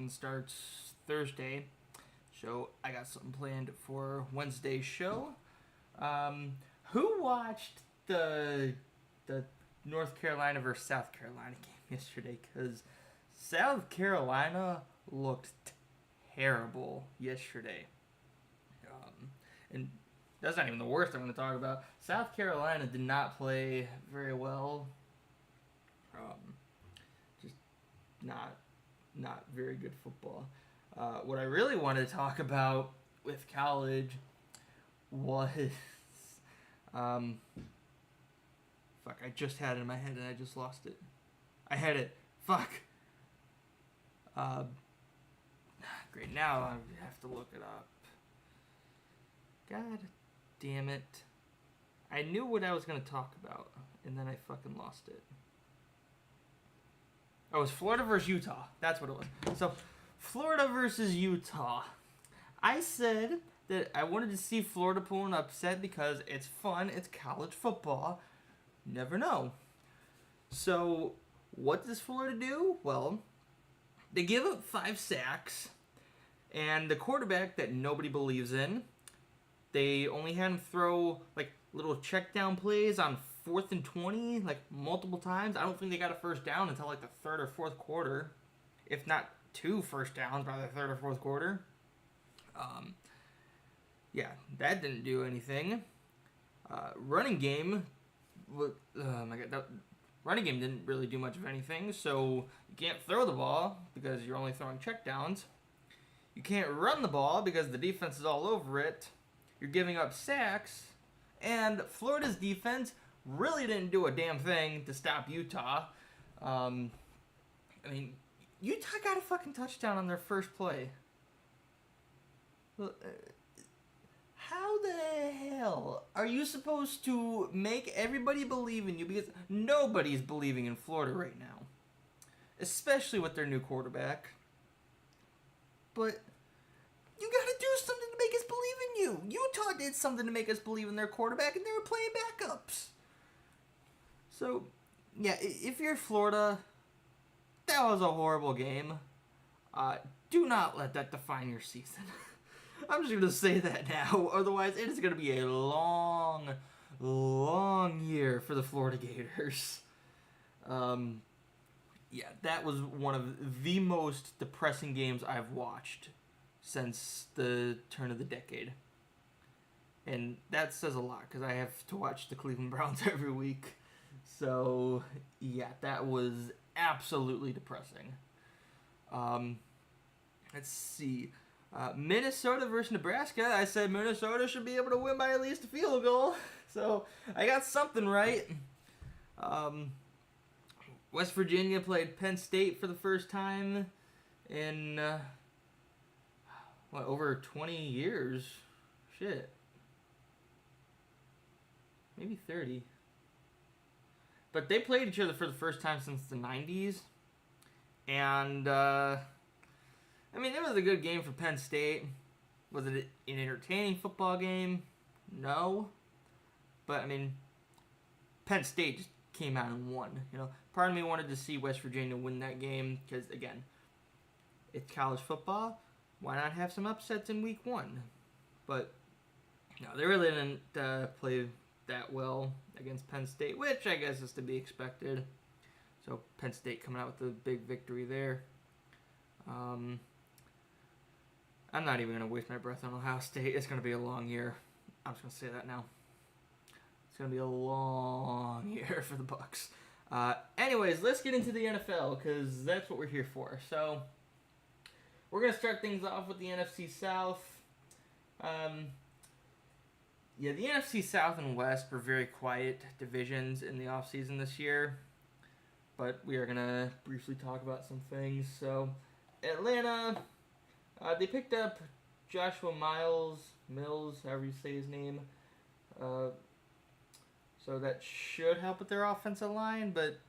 season starts Thursday, so I got something planned for Wednesday's show. Who watched the North Carolina versus South Carolina game yesterday? Because South Carolina looked terrible yesterday. And that's not even the worst I'm going to talk about. South Carolina did not play very well. Just not very good football. What I really wanted to talk about with college was fuck, I just had it in my head and I just lost it. I had it. Fuck. Great, now I have to look it up. God damn it. I knew what I was going to talk about, and then I fucking lost it. Oh, it was Florida versus Utah. That's what it was. So, Florida versus Utah. I said that I wanted to see Florida pull an upset because it's fun, it's college football. Never know. So, what does Florida do? Well, they give up 5 sacks, and the quarterback that nobody believes in, they only had him throw like little check down plays on 4th and 20, like multiple times. I don't think they got a first down until like the 3rd or 4th quarter, if not 2 first downs by the 3rd or 4th quarter. Yeah, that didn't do anything. Running game, running game didn't really do much of anything. So you can't throw the ball because you're only throwing checkdowns. You can't run the ball because the defense is all over it. You're giving up sacks, and Florida's defense really didn't do a damn thing to stop Utah. Utah got a fucking touchdown on their first play. How the hell are you supposed to make everybody believe in you? Because nobody's believing in Florida right now, especially with their new quarterback. But you gotta do something to make us believe in you. Utah did something to make us believe in their quarterback, and they were playing backups. So, yeah, if you're Florida, that was a horrible game. Do not let that define your season. I'm just going to say that now. Otherwise, it is going to be a long, long year for the Florida Gators. Yeah, that was one of the most depressing games I've watched since the turn of the decade. And that says a lot because I have to watch the Cleveland Browns every week. So, yeah, that was absolutely depressing. Let's see. Minnesota versus Nebraska. I said Minnesota should be able to win by at least a field goal. So, I got something right. West Virginia played Penn State for the first time in, over 20 years? Shit. Maybe 30. But they played each other for the first time since the 90s. And, it was a good game for Penn State. Was it an entertaining football game? No. But, Penn State just came out and won. Part of me wanted to see West Virginia win that game because, again, it's college football. Why not have some upsets in week 1? But, no, they really didn't play that well against Penn State, which I guess is to be expected. So Penn State coming out with a big victory there. I'm not even going to waste my breath on Ohio State. It's going to be a long year. I'm just going to say that now. It's going to be a long year for the Bucs. Anyways, let's get into the NFL because that's what we're here for. So we're going to start things off with the NFC South. Yeah, the NFC South and West were very quiet divisions in the offseason this year. But we are going to briefly talk about some things. So, Atlanta, they picked up Joshua Mills, however you say his name. So that should help with their offensive line. But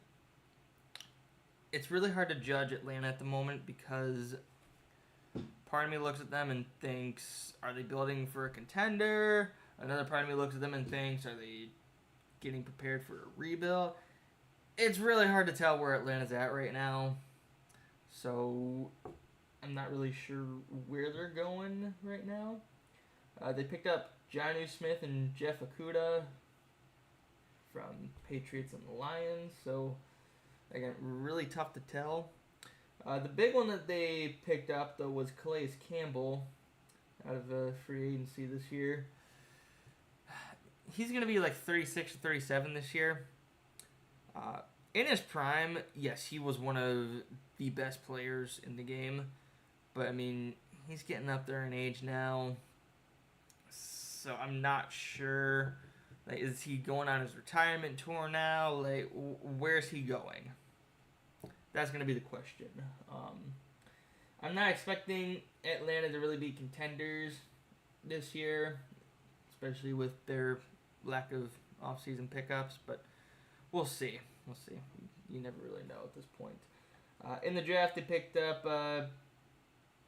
it's really hard to judge Atlanta at the moment because part of me looks at them and thinks, are they building for a contender? Another part of me looks at them and thinks, are they getting prepared for a rebuild? It's really hard to tell where Atlanta's at right now. So, I'm not really sure where they're going right now. They picked up Jonnu Smith and Jeff Okudah from Patriots and the Lions, so again, really tough to tell. The big one that they picked up, though, was Calais Campbell out of free agency this year. He's going to be like 36 or 37 this year. In his prime, yes, he was one of the best players in the game. But, I mean, he's getting up there in age now. So I'm not sure. Like, is he going on his retirement tour now? Like, where's he going? That's going to be the question. I'm not expecting Atlanta to really be contenders this year, especially with their lack of offseason pickups, but we'll see. We'll see. You never really know at this point. In the draft, they picked up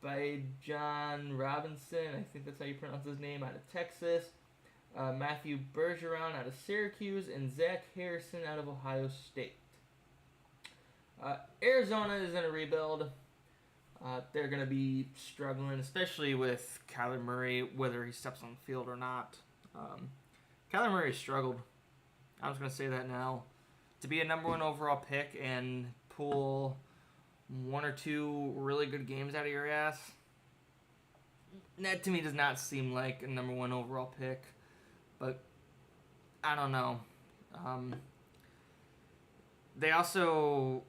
by John Robinson, I think that's how you pronounce his name, out of Texas, Matthew Bergeron out of Syracuse, and Zach Harrison out of Ohio State. Arizona is in a rebuild. They're going to be struggling, especially with Kyler Murray, whether he steps on the field or not. Kyler Murray struggled. I'm just going to say that now. To be a number 1 overall pick and pull 1 or 2 really good games out of your ass, that to me does not seem like a number 1 overall pick. But I don't know. They also...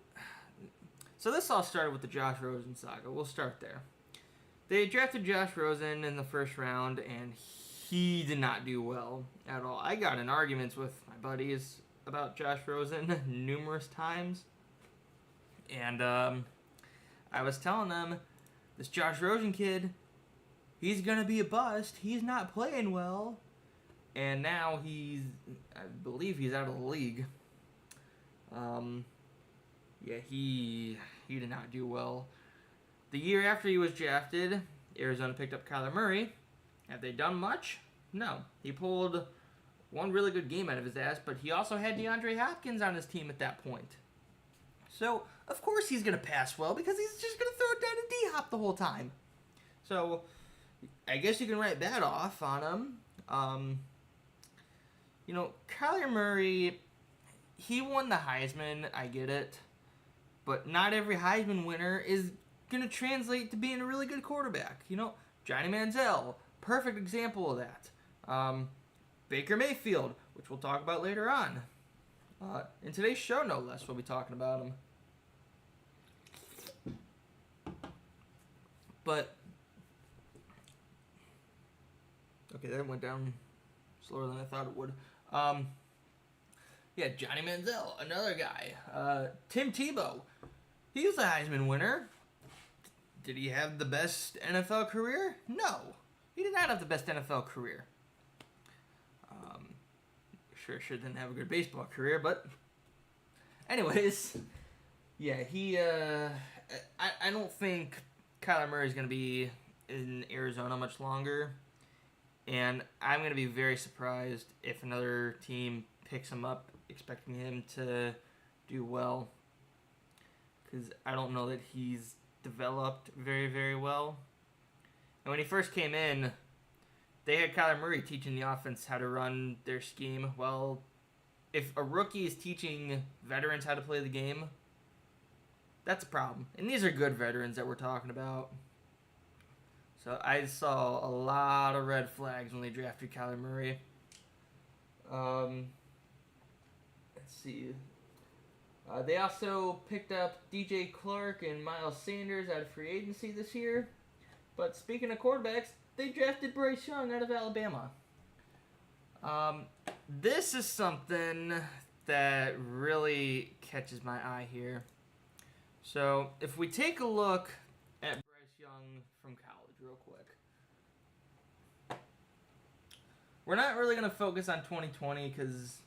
So this all started with the Josh Rosen saga. We'll start there. They drafted Josh Rosen in the first round, and he did not do well at all. I got in arguments with my buddies about Josh Rosen numerous times. And I was telling them, this Josh Rosen kid, he's going to be a bust. He's not playing well. And now I believe he's out of the league. Yeah, he did not do well. The year after he was drafted, Arizona picked up Kyler Murray. Have they done much? No. He pulled 1 really good game out of his ass, but he also had DeAndre Hopkins on his team at that point. So, of course he's going to pass well because he's just going to throw it down to D-Hop the whole time. So, I guess you can write that off on him. Kyler Murray, he won the Heisman, I get it. But not every Heisman winner is going to translate to being a really good quarterback. Johnny Manziel, perfect example of that. Baker Mayfield, which we'll talk about later on. In today's show, no less, we'll be talking about him. But, okay, that went down slower than I thought it would. Yeah, Johnny Manziel, another guy. Tim Tebow, he was a Heisman winner. Did he have the best NFL career? No, he did not have the best NFL career. Sure didn't have a good baseball career, but anyways, yeah, I don't think Kyler Murray is going to be in Arizona much longer, and I'm going to be very surprised if another team picks him up expecting him to do well, because I don't know that he's developed very, very well. And when he first came in, they had Kyler Murray teaching the offense how to run their scheme. Well, if a rookie is teaching veterans how to play the game, that's a problem. And these are good veterans that we're talking about. So I saw a lot of red flags when they drafted Kyler Murray. Let's see. They also picked up DJ Clark and Miles Sanders out of free agency this year. But speaking of quarterbacks, they drafted Bryce Young out of Alabama. This is something that really catches my eye here. So if we take a look at Bryce Young from college real quick. We're not really going to focus on 2020 because,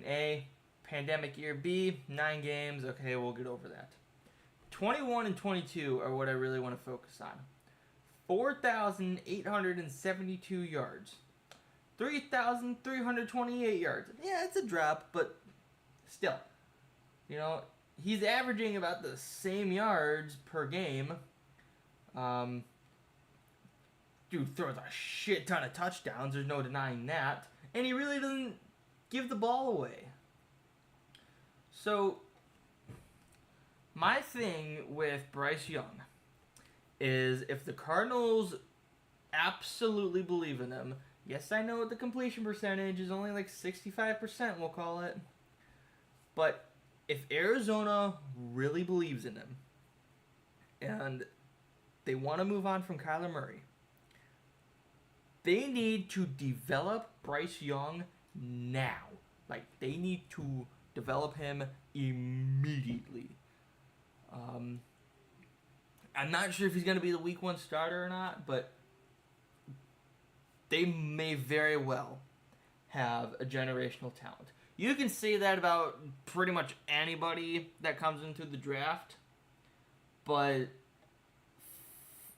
A, pandemic year, B, 9 games, okay, we'll get over that. 21 and 22 are what I really want to focus on. 4,872 yards. 3,328 yards. Yeah, it's a drop, but still. He's averaging about the same yards per game, Um, dude throws a shit ton of touchdowns. There's no denying that. And he really doesn't give the ball away. So, my thing with Bryce Young is if the Cardinals absolutely believe in him, yes, I know the completion percentage is only like 65%, we'll call it. But if Arizona really believes in him and they want to move on from Kyler Murray, they need to develop Bryce Young now. Like, they need to develop him immediately. I'm not sure if he's going to be the week 1 starter or not, but they may very well have a generational talent. You can say that about pretty much anybody that comes into the draft, but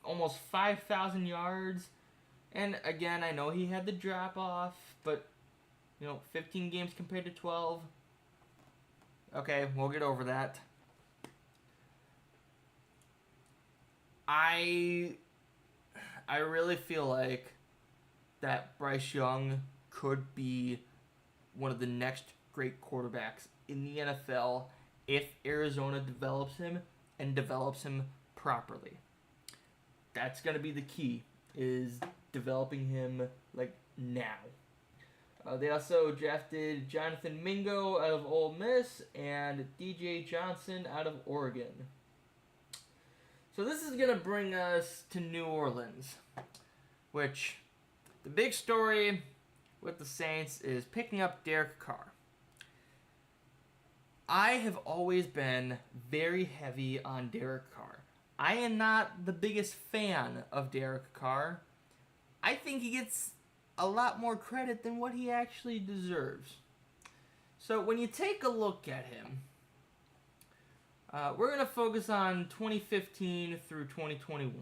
almost 5,000 yards, and again, I know he had the drop off, but 15 games compared to 12. Okay, we'll get over that. I really feel like that Bryce Young could be one of the next great quarterbacks in the NFL if Arizona develops him and develops him properly. That's going to be the key, is developing him like now. They also drafted Jonathan Mingo out of Ole Miss and DJ Johnson out of Oregon. So this is going to bring us to New Orleans, which the big story with the Saints is picking up Derek Carr. I have always been very heavy on Derek Carr. I am not the biggest fan of Derek Carr. I think he gets a lot more credit than what he actually deserves. So when you take a look at him, we're going to focus on 2015 through 2021.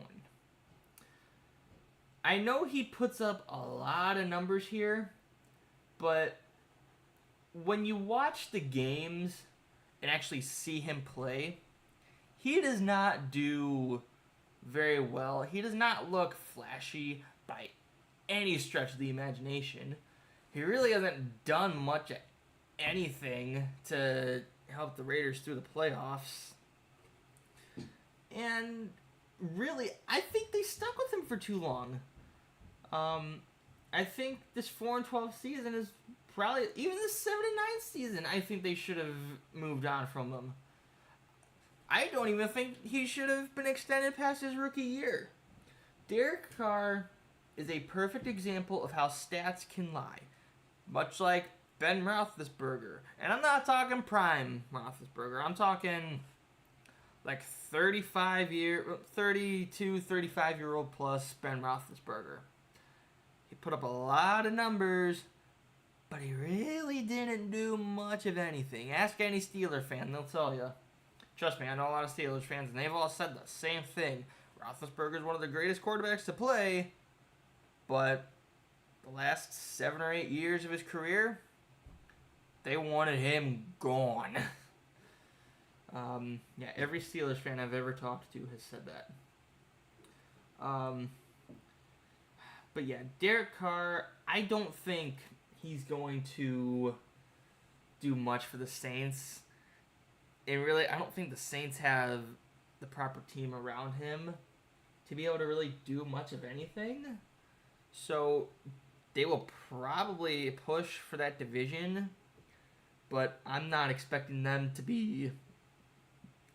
I know he puts up a lot of numbers here, but when you watch the games and actually see him play, he does not do very well. He does not look flashy by any stretch of the imagination. He really hasn't done much of anything to help the Raiders through the playoffs. And really, I think they stuck with him for too long. I think this 4-12 season is probably, even this 7-9 season, I think they should have moved on from him. I don't even think he should have been extended past his rookie year. Derek Carr is a perfect example of how stats can lie. Much like Ben Roethlisberger. And I'm not talking prime Roethlisberger. I'm talking like 32, 35-year-old plus Ben Roethlisberger. He put up a lot of numbers, but he really didn't do much of anything. Ask any Steeler fan, they'll tell you. Trust me, I know a lot of Steelers fans, and they've all said the same thing. Roethlisberger is one of the greatest quarterbacks to play, but the last 7 or 8 years of his career, they wanted him gone. Every Steelers fan I've ever talked to has said that. But yeah, Derek Carr, I don't think he's going to do much for the Saints. And really, I don't think the Saints have the proper team around him to be able to really do much of anything. So they will probably push for that division, but I'm not expecting them to be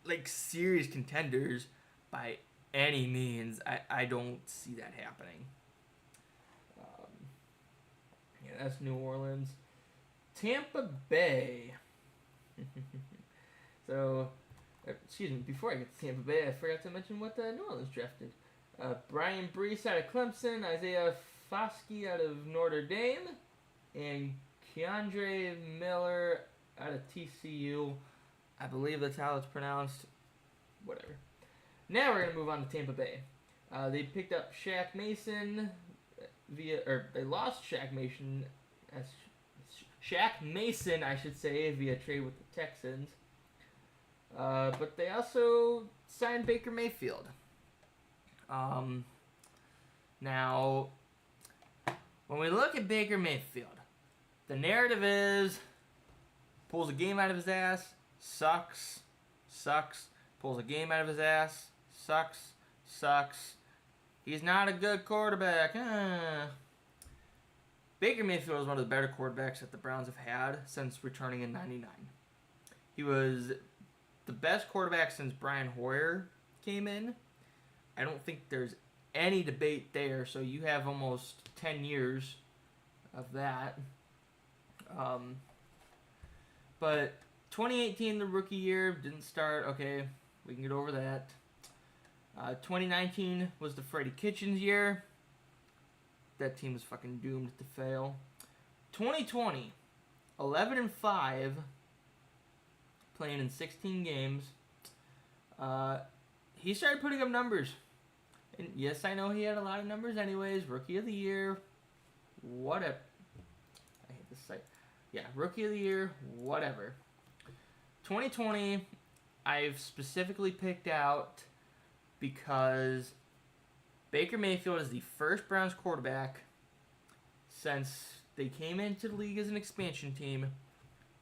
like serious contenders by any means. I don't see that happening. That's New Orleans. Tampa Bay. So, excuse me, before I get to Tampa Bay, I forgot to mention what New Orleans drafted. Brian Brees out of Clemson, Isaiah Foskey out of Notre Dame, and Keandre Miller out of TCU. I believe that's how it's pronounced. Whatever. Now we're going to move on to Tampa Bay. They picked up Shaq Mason they lost Shaq Mason, I should say, via trade with the Texans. But they also signed Baker Mayfield. Now, when we look at Baker Mayfield, the narrative is pulls a game out of his ass, sucks, pulls a game out of his ass, sucks. He's not a good quarterback. Baker Mayfield is one of the better quarterbacks that the Browns have had since returning in '99. He was the best quarterback since Brian Hoyer came in. I don't think there's any debate there, so you have almost 10 years of that. But 2018, the rookie year, didn't start. Okay, we can get over that. 2019 was the Freddie Kitchens year. That team was fucking doomed to fail. 2020, 11-5, playing in 16 games. He started putting up numbers. And yes, I know he had a lot of numbers anyways. Rookie of the year, whatever. I hate this site. Yeah, Rookie of the Year, whatever. 2020, I've specifically picked out because Baker Mayfield is the first Browns quarterback since they came into the league as an expansion team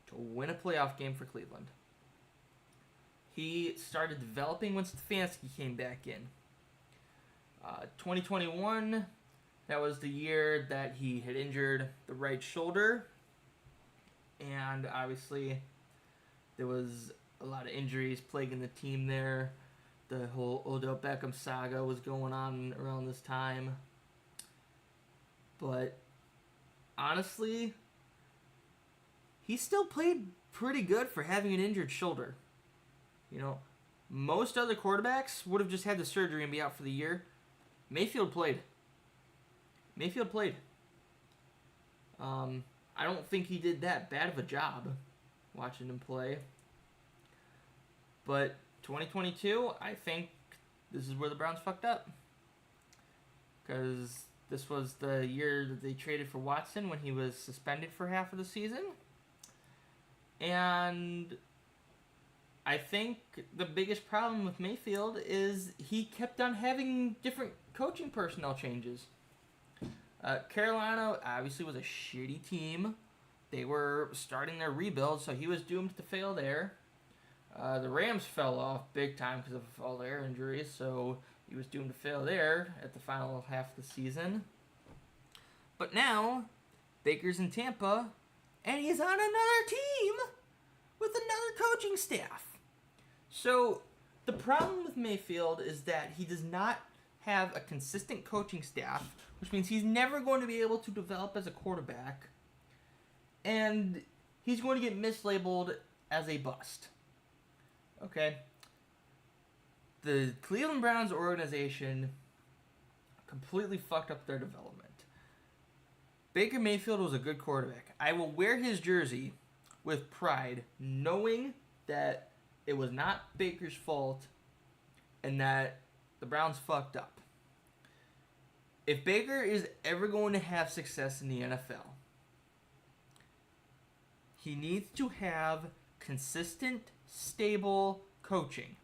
to win a playoff game for Cleveland. He started developing when Stefanski came back in. 2021, that was the year that he had injured the right shoulder. And obviously, there was a lot of injuries plaguing the team there. The whole Odell Beckham saga was going on around this time. But honestly, he still played pretty good for having an injured shoulder. You know, most other quarterbacks would have just had the surgery and be out for the year. Mayfield played. I don't think he did that bad of a job watching him play. But 2022, I think this is where the Browns fucked up. Because this was the year that they traded for Watson when he was suspended for half of the season. And I think the biggest problem with Mayfield is he kept on having different coaching personnel changes. Carolina obviously was a shitty team. They were starting their rebuild, so he was doomed to fail there. The Rams fell off big time because of all their injuries, so he was doomed to fail there at the final half of the season. But now, Baker's in Tampa, and he's on another team with another coaching staff. So, the problem with Mayfield is that he does not have a consistent coaching staff, which means he's never going to be able to develop as a quarterback, and he's going to get mislabeled as a bust. Okay? The Cleveland Browns organization completely fucked up their development. Baker Mayfield was a good quarterback. I will wear his jersey with pride, knowing that it was not Baker's fault and that the Browns fucked up. If Baker is ever going to have success in the NFL, he needs to have consistent, stable coaching.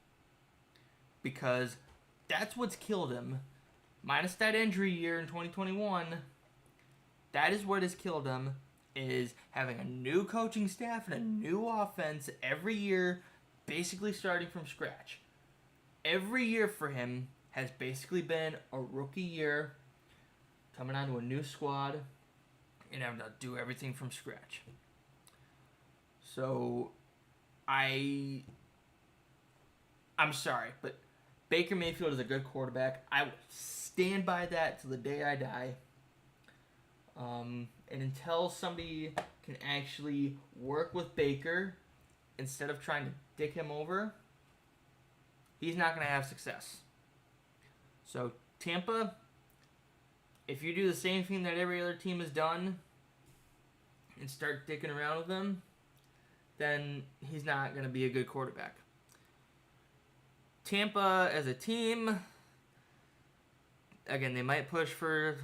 Because that's what's killed him. Minus that injury year in 2021, that is what has killed him, is having a new coaching staff and a new offense every year, basically starting from scratch. Every year for him has basically been a rookie year, coming onto a new squad, and having to do everything from scratch. So, I'm sorry, but Baker Mayfield is a good quarterback. I will stand by that till the day I die. And until somebody can actually work with Baker instead of trying to dick him over, he's not going to have success. So, Tampa, if you do the same thing that every other team has done and start dicking around with him, then he's not going to be a good quarterback. Tampa as a team, again, they might push for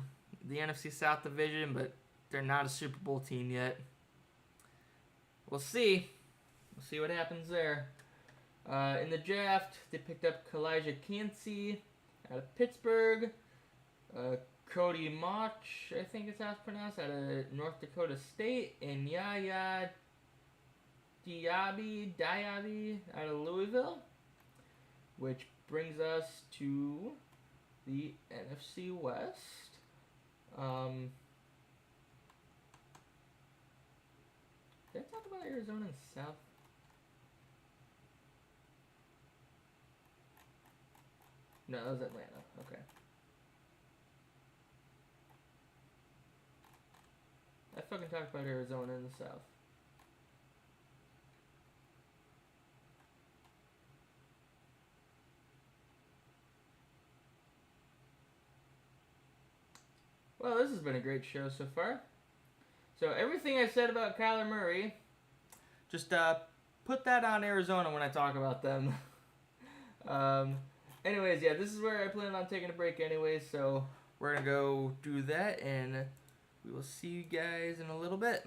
the NFC South division, but they're not a Super Bowl team yet. We'll see. We'll see what happens there. In the draft, they picked up Kalijah Kancey out of Pittsburgh. Cody Mach, I think it's how it's pronounced, out of North Dakota State. And Yaya Diaby out of Louisville. Which brings us to the NFC West. Did I talk about Arizona and South? No, that was Atlanta. Okay. I fucking talked about Arizona in the South. Well, this has been a great show so far. So everything I said about Kyler Murray, just put that on Arizona when I talk about them. Anyways, yeah, this is where I plan on taking a break anyways, so we're going to go do that, and we will see you guys in a little bit.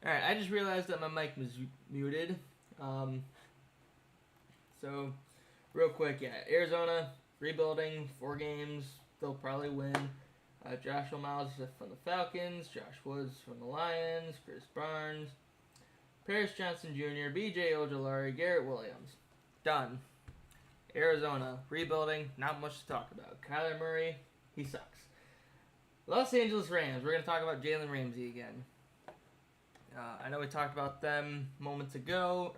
Alright, I just realized that my mic was muted. So, real quick, yeah, Arizona, rebuilding, 4 games, they'll probably win. Joshua Miles from the Falcons, Josh Woods from the Lions, Chris Barnes, Paris Johnson Jr., B.J. Ojolari, Garrett Williams. Done. Arizona, rebuilding, not much to talk about. Kyler Murray, he sucks. Los Angeles Rams, we're going to talk about Jalen Ramsey again. I know we talked about them moments ago.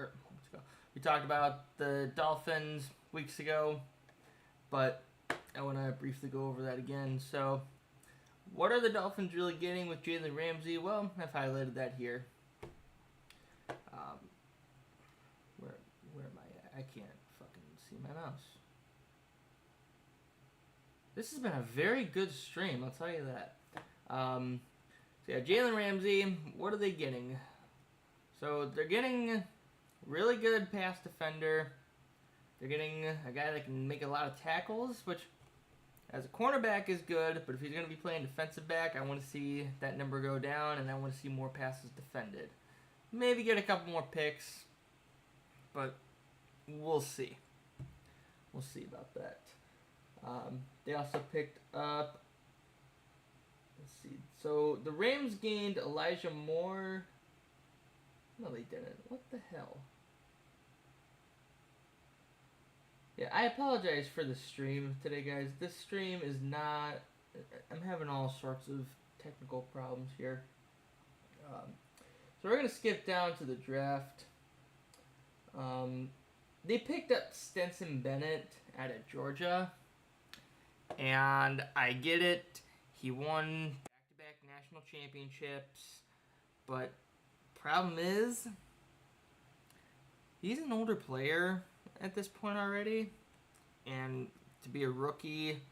We talked about the Dolphins weeks ago, but I want to briefly go over that again. So, what are the Dolphins really getting with Jalen Ramsey? Well, I've highlighted that here. Where am I at? I can't fucking see my mouse. This has been a very good stream, I'll tell you that. So yeah, Jalen Ramsey, what are they getting? So they're getting really good pass defender. They're getting a guy that can make a lot of tackles, which as a cornerback is good, but if he's going to be playing defensive back, I want to see that number go down, and I want to see more passes defended. Maybe get a couple more picks, but we'll see. We'll see about that. They also picked up, let's see, so the Rams gained Elijah Moore. No, they didn't. What the hell? Yeah, I apologize for the stream today, guys. This stream is not, I'm having all sorts of technical problems here. So we're going to skip down to the draft. They picked up Stetson Bennett out of Georgia. And I get it. He won back-to-back national championships. But problem is, he's an older player at this point already. And to be a rookie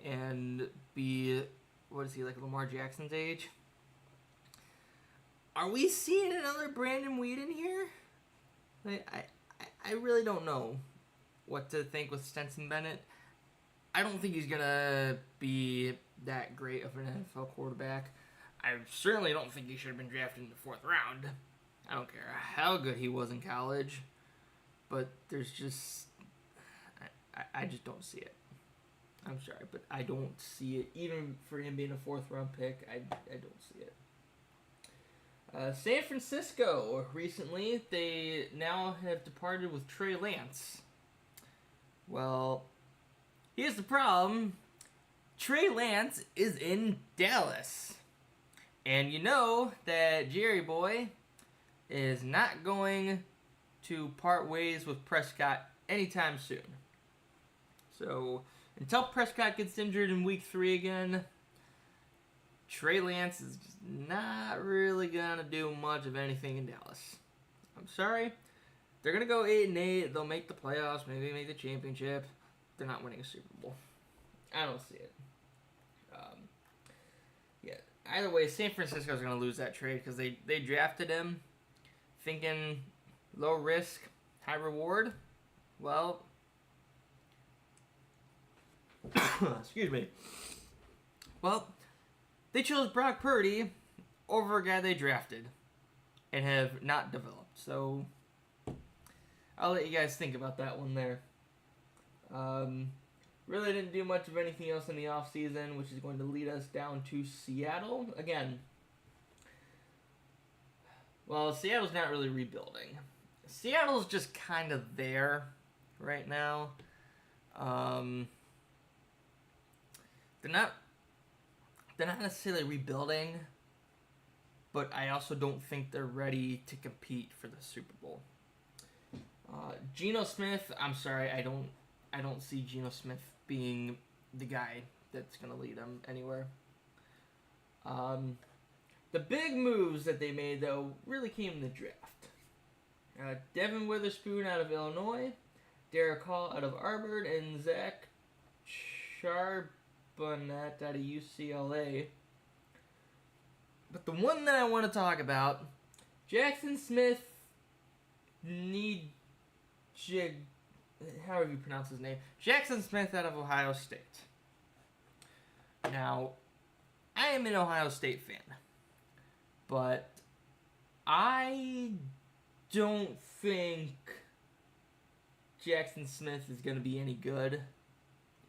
and be, what is he, like Lamar Jackson's age? Are we seeing another Brandon Weeden here? I really don't know what to think with Stetson Bennett. I don't think he's going to be that great of an NFL quarterback. I certainly don't think he should have been drafted in the 4th round. I don't care how good he was in college. But there's just... I just don't see it. I'm sorry, but I don't see it. Even for him being a 4th round pick, I don't see it. San Francisco, recently, they now have departed with Trey Lance. Well, here's the problem. Trey Lance is in Dallas. And you know that Jerry Boy is not going to part ways with Prescott anytime soon. So, until Prescott gets injured in week 3 again, Trey Lance is just not really going to do much of anything in Dallas. I'm sorry. They're going to go 8-8. They'll make the playoffs, maybe make the championship. They're not winning a Super Bowl. I don't see it. Yeah. Either way, San Francisco's going to lose that trade because they drafted him thinking low risk, high reward. Well, excuse me. Well, they chose Brock Purdy over a guy they drafted and have not developed. So, I'll let you guys think about that one there. Really didn't do much of anything else in the offseason, which is going to lead us down to Seattle. Again, well, Seattle's not really rebuilding. Seattle's just kind of there right now. They're not necessarily rebuilding, but I also don't think they're ready to compete for the Super Bowl. Geno Smith, I'm sorry, I don't see Geno Smith being the guy that's going to lead them anywhere. The big moves that they made, though, really came in the draft. Devin Witherspoon out of Illinois, Derek Hall out of Auburn, and Zach Charbonnet out of UCLA. But the one that I want to talk about, Jackson Smith however you pronounce his name, Jackson Smith out of Ohio State. Now, I am an Ohio State fan, but I don't think Jackson Smith is going to be any good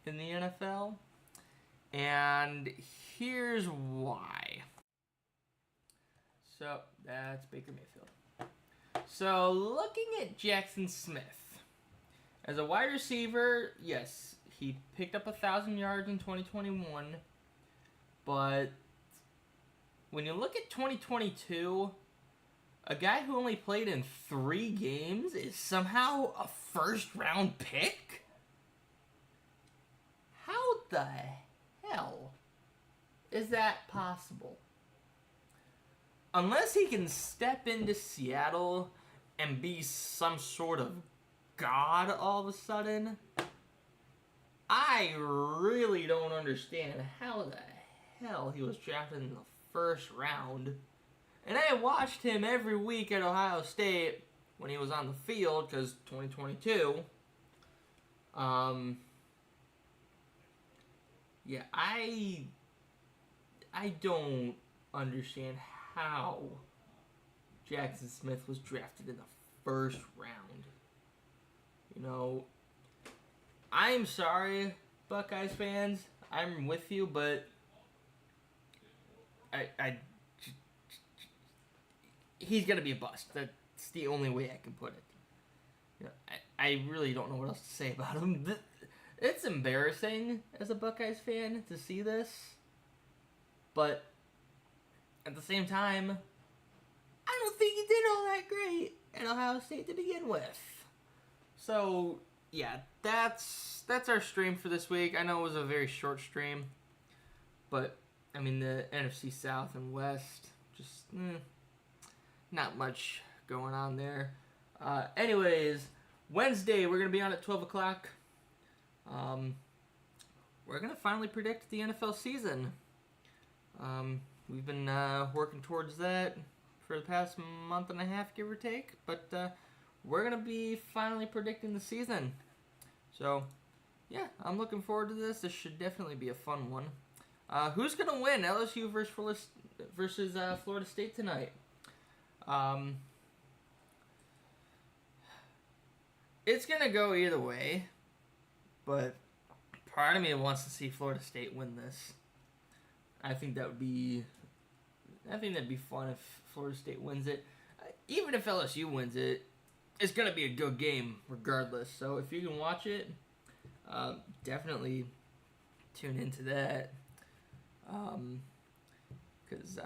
in the NFL. And here's why. So, that's Baker Mayfield. So, looking at Jackson Smith, as a wide receiver, yes, he picked up 1,000 yards in 2021. But when you look at 2022, a guy who only played in 3 games is somehow a first-round pick? How the hell is that possible? Unless he can step into Seattle and be some sort of god all of a sudden, I really don't understand how the hell he was drafted in the first round. And I watched him every week at Ohio State when he was on the field, because 2022. Yeah, I don't understand how Jackson Smith was drafted in the first round. You know, I'm sorry, Buckeyes fans. I'm with you, but he's gonna be a bust. That's the only way I can put it. You know, I really don't know what else to say about him. It's embarrassing as a Buckeyes fan to see this, but at the same time, I don't think he did all that great at Ohio State to begin with. So yeah, that's our stream for this week. I know it was a very short stream, but I mean the NFC South and West, just not much going on there. Anyways, Wednesday we're gonna be on at 12 o'clock. We're gonna finally predict the NFL season. We've been working towards that for the past month and a half, give or take, but we're going to be finally predicting the season. So, yeah, I'm looking forward to this. This should definitely be a fun one. Who's going to win, LSU versus Florida State tonight? It's going to go either way, but part of me wants to see Florida State win this. I think that'd be fun if Florida State wins it. Even if LSU wins it, it's gonna be a good game regardless. So if you can watch it, definitely tune into that. Because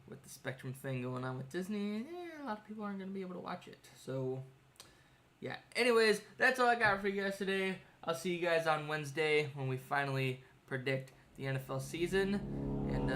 with the Spectrum thing going on with Disney, a lot of people aren't gonna be able to watch it. So yeah. Anyways, that's all I got for you guys today. I'll see you guys on Wednesday when we finally predict the NFL season. And